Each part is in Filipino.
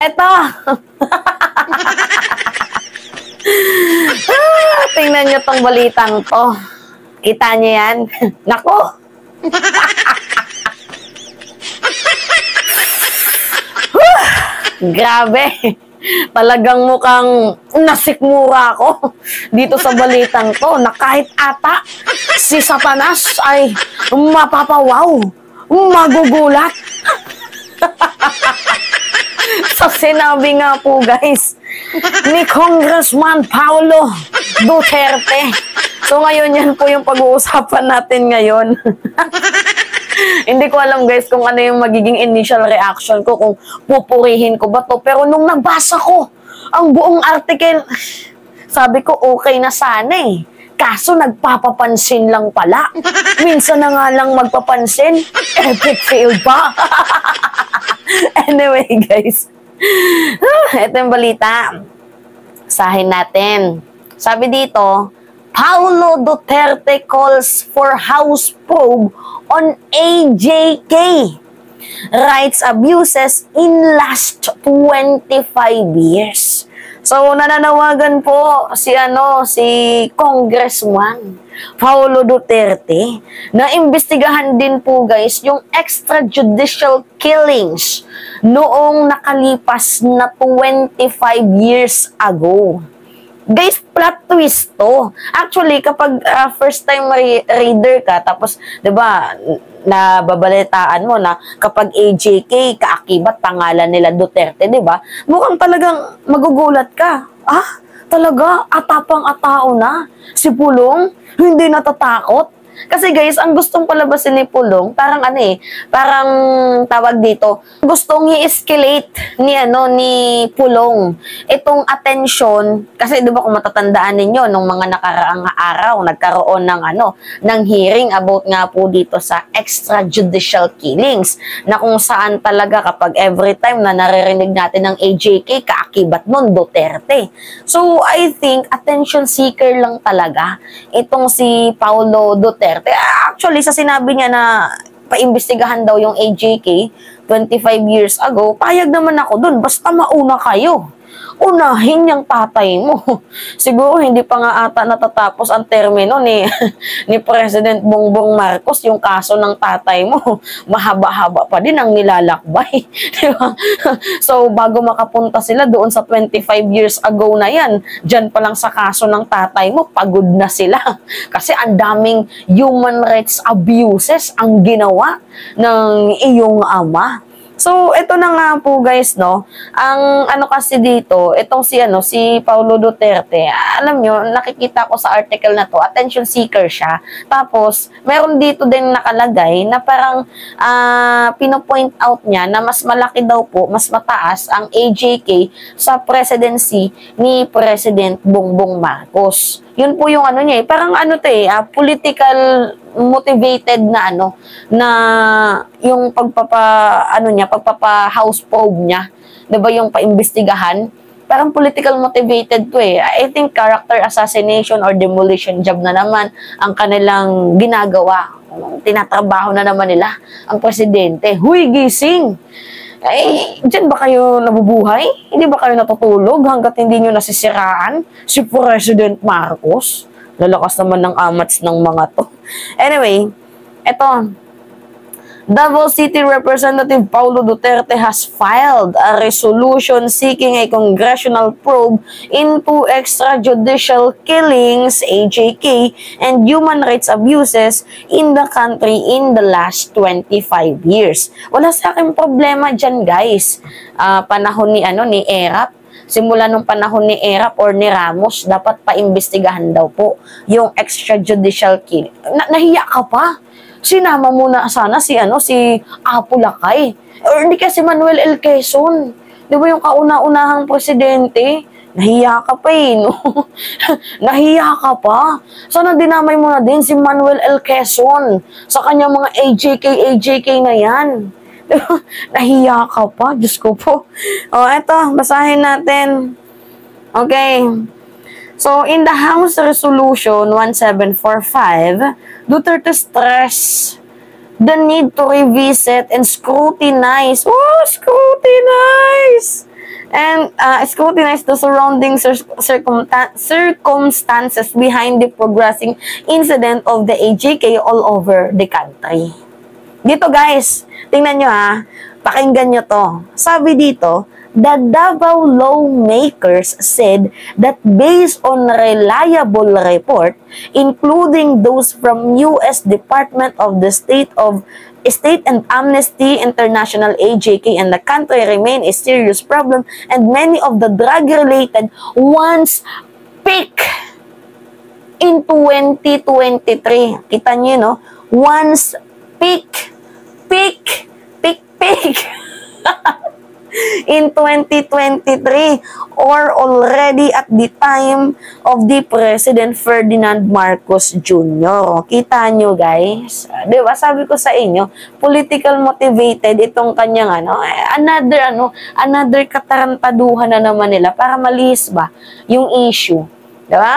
Eto! Tingnan nyo tong balitang to. Kita nyo yan? Nako! Grabe! Talagang mukhang nasikmura ako dito sa balitang to na kahit ata si Satanas ay mapapawaw, magugulat. So sinabi nga po guys ni Congressman Paulo Duterte. So ngayon yan po yung pag-uusapan natin ngayon. Hindi ko alam guys kung ano yung magiging initial reaction ko, kung pupurihin ko ba to. Pero nung nabasa ko ang buong article, sabi ko okay na sana eh. Kaso nagpapapansin lang pala. Minsan na nga lang magpapansin, epic fail pa. Anyway guys, ito yung balita. Sahin natin. Sabi dito, Paulo Duterte calls for House probe on AJK. Rights abuses in last 25 years. So, nananawagan po si Congressman Paulo Duterte na imbestigahan din po guys yung extrajudicial killings noong nakalipas na 25 years ago. Guys, plot twist to. Actually, kapag first time reader ka, tapos, di ba, nababalitaan mo na kapag AJK, kaakibat, pangalan nila Duterte, di ba? Mukhang talagang magugulat ka. Ah, talaga? Atapang-atao na? Si Pulong? Hindi natatakot? Kasi guys, ang gustong palabasin ni Pulong, parang parang tawag dito, gustong i-escalate ni Pulong itong attention, kasi 'di ba kung matatandaan ninyo nung mga nakaraang araw nagkaroon ng hearing about nga po dito sa extrajudicial killings, na kung saan talaga kapag every time na naririnig natin ng AJK, kaakibat nun Duterte. So I think attention seeker lang talaga itong si Paulo Duterte. Actually, sa sinabi niya na paimbestigahan daw yung AJK 25 years ago, payag naman ako dun, basta mauna kayo. Unahin yung tatay mo. Siguro hindi pa nga ata natatapos ang termino ni President Bongbong Marcos, yung kaso ng tatay mo. Mahaba-haba pa din ang nilalakbay. Diba? So, bago makapunta sila doon sa 25 years ago na yan, dyan pa lang sa kaso ng tatay mo, pagod na sila. Kasi ang daming human rights abuses ang ginawa ng iyong ama. So, ito na nga po guys, no. Ang kasi dito, itong si Paulo Duterte, alam nyo, nakikita ko sa article na to, attention seeker siya. Tapos, meron dito din nakalagay na parang pinopoint out niya na mas malaki daw po, mas mataas ang AJK sa presidency ni President Bongbong Marcos. Yun po yung niya eh. Parang political motivated na na yung pagpapa house probe niya. 'Di ba yung paimbestigahan? Parang political motivated to eh. I think character assassination or demolition job na naman ang kanilang ginagawa. Tinatrabaho na naman nila ang presidente. Huy, gising! Ay, dyan ba kayo nabubuhay? Hindi ba kayo natutulog hanggat hindi nyo nasisiraan si President Marcos? Lalakas naman ng amats ng mga to. Anyway, eto. Davao City Representative Paulo Duterte has filed a resolution seeking a congressional probe into extrajudicial killings, AJK, and human rights abuses in the country in the last 25 years. Wala sa akin problema dyan, guys. Panahon ni ERAP, simula nung panahon ni ERAP or ni Ramos, dapat paimbestigahan daw po yung extrajudicial killing. Nahiya ka pa? Sinama mo na sana si Apo Lakay. Or hindi kasi Manuel L. Quezon. Di ba yung kauna-unahang presidente? Nahiya ka pa eh, no? Nahiya ka pa. Sana dinamay mo na din si Manuel L. Quezon sa kanyang mga AJK na yan. Nahiya ka pa, Diyos ko po. O, eto, basahin natin. Okay. So, in the House Resolution 1745, Duterte stressed the need to revisit and scrutinize and scrutinize the surrounding circumstances behind the progressing incident of the AJK all over the country. Dito guys, tingnan nyo ha, pakinggan nyo to. Sabi dito, the Davao lawmakers said that based on reliable report, including those from U.S. Department of the State and Amnesty International AJK, and the country remain a serious problem, and many of the drug-related ones peak in 2023. Kita nyo, no? Once peak in 2023 or already at the time of the President Ferdinand Marcos Jr. Kita nyo guys, di ba? Sabi ko sa inyo, political motivated itong kanyang another katarantaduhan na naman nila para malihis ba yung issue. Di ba?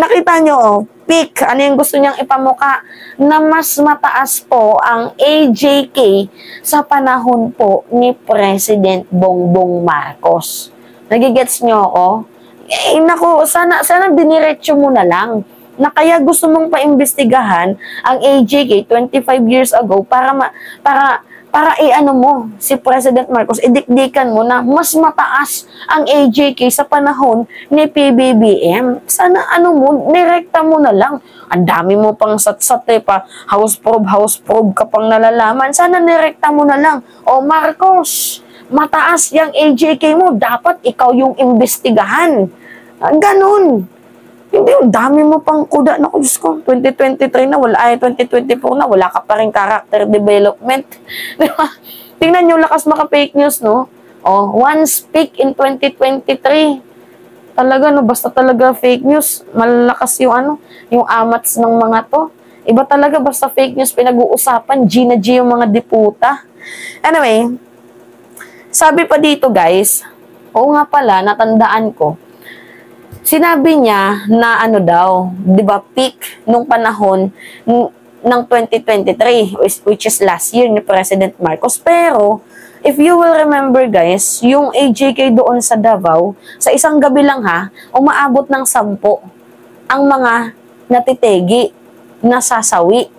Nakita nyo, peak, ano yung gusto niyang ipamuka na mas mataas po ang AJK sa panahon po ni President Bongbong Marcos. Nagigets nyo ako? Naku, sana diniretso mo na lang na kaya gusto mong paimbestigahan ang AJK 25 years ago para i-ano mo si President Marcos, idikdikan mo na mas mataas ang AJK sa panahon ni PBBM. Sana nirekta mo na lang. Ang dami mo pang satsate pa, house probe ka pang nalalaman. Sana nirekta mo na lang. O Marcos, mataas yung AJK mo, dapat ikaw yung imbestigahan. Ganun. Hindi, dami mo pang kuda. Naku, Diyos ko, 2023 na, 2024 na, wala ka pa rin character development. Diba? Tingnan nyo, lakas maka-fake news, no? Oh, once peak in 2023. Talaga, no, basta talaga fake news, malalakas yung yung amats ng mga to. Iba talaga, basta fake news, pinag-uusapan, G na G yung mga diputa. Anyway, sabi pa dito, guys, oo nga pala, natandaan ko, sinabi niya na daw, 'di ba, peak nung panahon ng 2023 which is last year ni President Marcos. Pero if you will remember guys, yung AJK doon sa Davao, sa isang gabi lang umaabot ng 10 ang mga natitegi, nasasawi.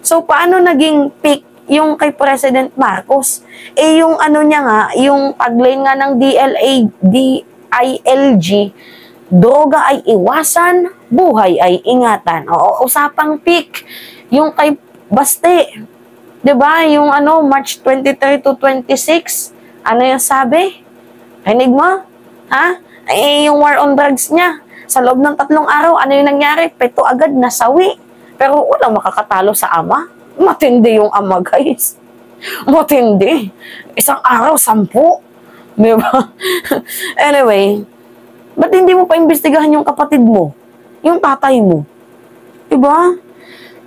So paano naging peak yung kay President Marcos? Yung niya nga, yung tagline nga ng DILG, droga ay iwasan, buhay ay ingatan. O, usapang peak. Yung kay Baste, 'di ba? Yung March 23 to 26, ano yung sabi? Rinig mo? Ha? Yung war on drugs niya. Sa loob ng 3 araw, ano yung nangyari? 7 agad nasawi. Pero walang makakatalo sa ama. Matindi yung ama, guys. Matindi. Isang araw, 10. 'Di ba? Anyway, ba't hindi mo pa imbestigahan yung kapatid mo? Yung tatay mo? Diba?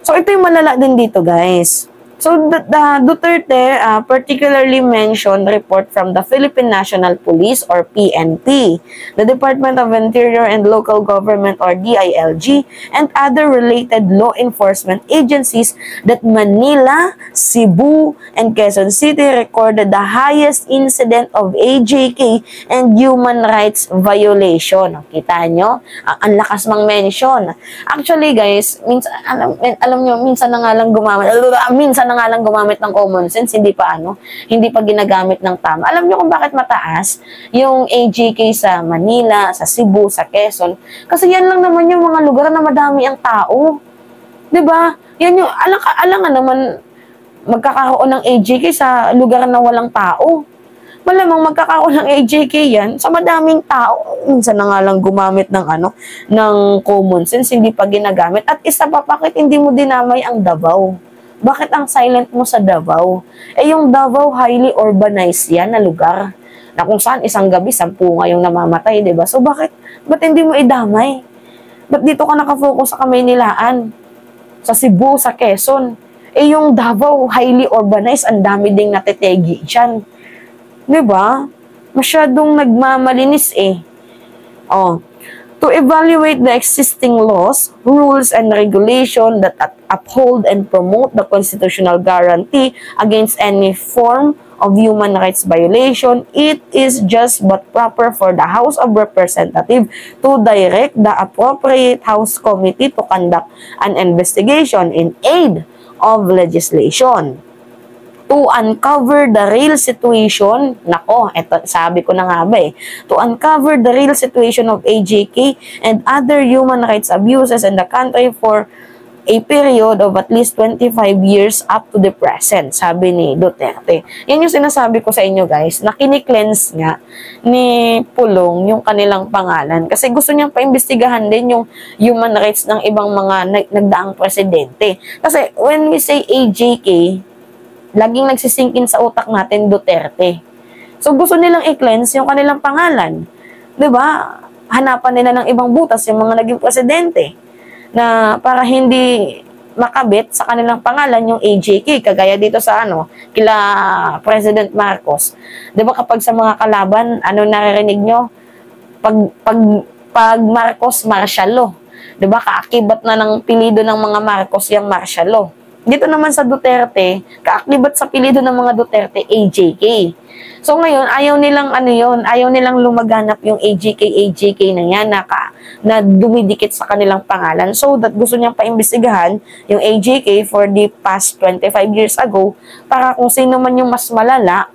So, ito yung malala din dito, guys. So, the Duterte particularly mentioned report from the Philippine National Police or PNP, the Department of Interior and Local Government or DILG, and other related law enforcement agencies that Manila, Cebu, and Quezon City recorded the highest incident of AJK and human rights violation. Kita nyo? Ang lakas mang mention. Actually, guys, alam nyo, minsan na nga lang gumamit ng common sense, hindi pa ginagamit ng tama. Alam niyo kung bakit mataas yung AJK sa Manila, sa Cebu, sa Quezon? Kasi yan lang naman yung mga lugar na madami ang tao. 'Di ba? Yan yung alangan naman magkakaroon ng AJK sa lugar na walang tao. Malamang magkakaroon ng AJK yan sa madaming tao. Minsan na nga lang gumamit ng ng common sense, hindi pa ginagamit. At isa pa, bakit hindi mo dinamay ang Davao? Bakit ang silent mo sa Davao? Yung Davao highly urbanized yan na lugar. Na kung saan isang gabi, 10 nga yung namamatay, diba? So ba't hindi mo idamay? Ba't dito ka nakafocus sa Kamaynilaan? Sa Cebu, sa Quezon? Yung Davao highly urbanized, ang dami ding natitegi dyan. Diba? Masyadong nagmamalinis . To To evaluate the existing laws, rules, and regulation that uphold and promote the constitutional guarantee against any form of human rights violation, it is just but proper for the House of Representatives to direct the appropriate House Committee to conduct an investigation in aid of legislation to uncover the real situation. Nako, eto, sabi ko na nga ba to uncover the real situation of AJK and other human rights abuses in the country for a period of at least 25 years up to the present, sabi ni Duterte. Yan yung sinasabi ko sa inyo guys, na kini-cleanse nga ni Pulong yung kanilang pangalan kasi gusto niyang paimbestigahan din yung human rights ng ibang mga nagdaang presidente. Kasi when we say AJK, laging nagsisingkin sa utak natin Duterte. So gusto nilang i-cleanse yung kanilang pangalan. 'Di ba? Hanapan nila ng ibang butas yung mga naging presidente na para hindi makabit sa kanilang pangalan yung AJK, kagaya dito sa kila President Marcos. 'Di ba kapag sa mga kalaban, naririnig nyo? Pag Marcos, martial law. 'Di ba? Kaakibat na ng pilido ng mga Marcos yung martial law. Dito naman sa Duterte, kaaklibat sa pilido ng mga Duterte, AJK. So ngayon, ayaw nilang lumaganap yung AJK na yan na dumidikit sa kanilang pangalan. So that gusto niyang paimbestigahan yung AJK for the past 25 years ago para kung sino man yung mas malala,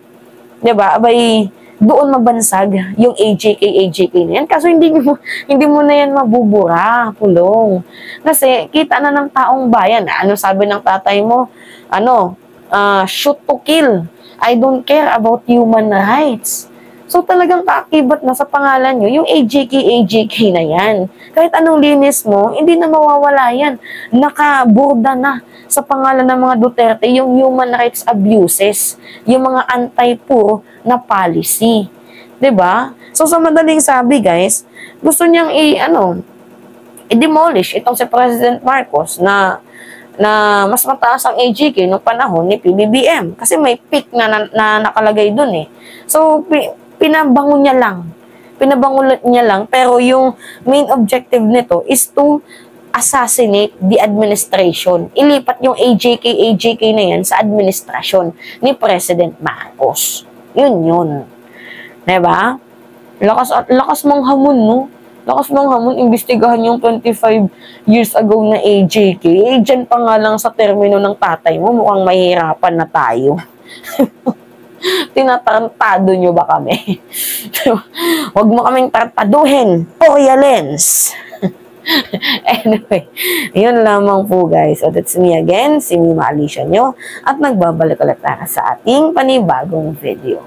'di ba? Abay doon mabansag yung AJK na yan. Kaso hindi mo na yan mabubura, Pulong. Kasi kita na ng taong bayan. Ano sabi ng tatay mo? Shoot to kill. I don't care about human rights. So talagang kaakibat na sa pangalan nyo, yung AJK na yan. Kahit anong linis mo, hindi na mawawala yan. Nakaborda na sa pangalan ng mga Duterte yung human rights abuses, yung mga anti-poor na policy. 'Di ba? So sa madaling sabi guys, gusto niyang i-demolish itong si President Marcos na mas mataas ang AJK noong panahon ni PBBM. Kasi may peak na nakalagay dun eh. So, pinabangon niya lang. Pero yung main objective nito is to assassinate the administration. Ilipat yung AJK na yan sa administrasyon ni President Marcos. Yun. Diba? Lakas mong hamon, no? Lakas mong hamon, imbestigahan yung 25 years ago na AJK. Diyan pa nga lang sa termino ng tatay mo, mukhang mahihirapan na tayo. Tinatarantado nyo ba kami? Huwag mo kaming tartaduhin. Orialens. Anyway, yun lamang po guys. So that's me again, si Mima Alicia nyo. At nagbabalik ulit sa ating panibagong video.